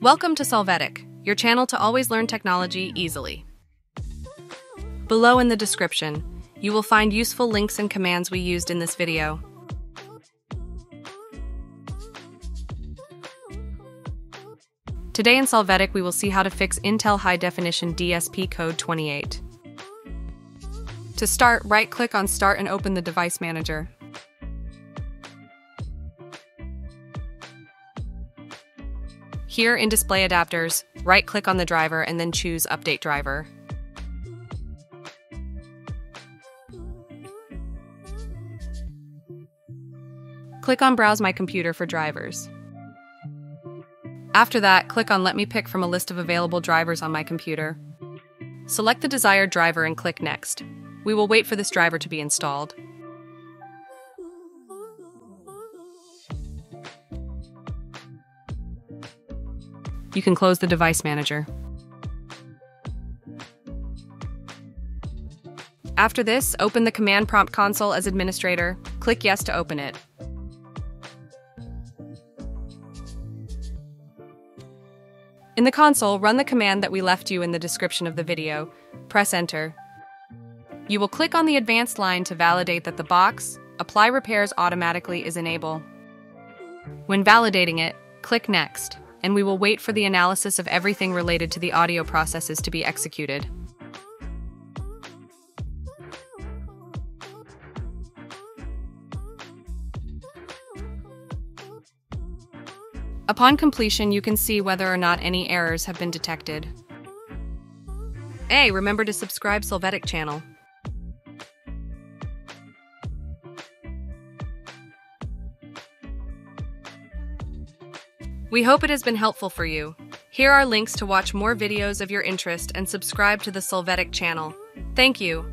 Welcome to Solvetic, your channel to always learn technology easily. Below in the description, you will find useful links and commands we used in this video. Today in Solvetic, we will see how to fix Intel High Definition DSP code 28. To start, right-click on Start and open the Device Manager. Here in Display Adapters, right-click on the driver and then choose Update Driver. Click on Browse My Computer for drivers. After that, click on Let me pick from a list of available drivers on my computer. Select the desired driver and click Next. We will wait for this driver to be installed. You can close the Device Manager. After this, open the Command Prompt console as administrator. Click Yes to open it. In the console, run the command that we left you in the description of the video. Press Enter. You will click on the advanced line to validate that the box, Apply Repairs Automatically, is enabled. When validating it, click Next, and we will wait for the analysis of everything related to the audio processes to be executed. Upon completion, you can see whether or not any errors have been detected. Hey, remember to subscribe Solvetic channel. We hope it has been helpful for you. Here are links to watch more videos of your interest and subscribe to the Solvetic channel. Thank you.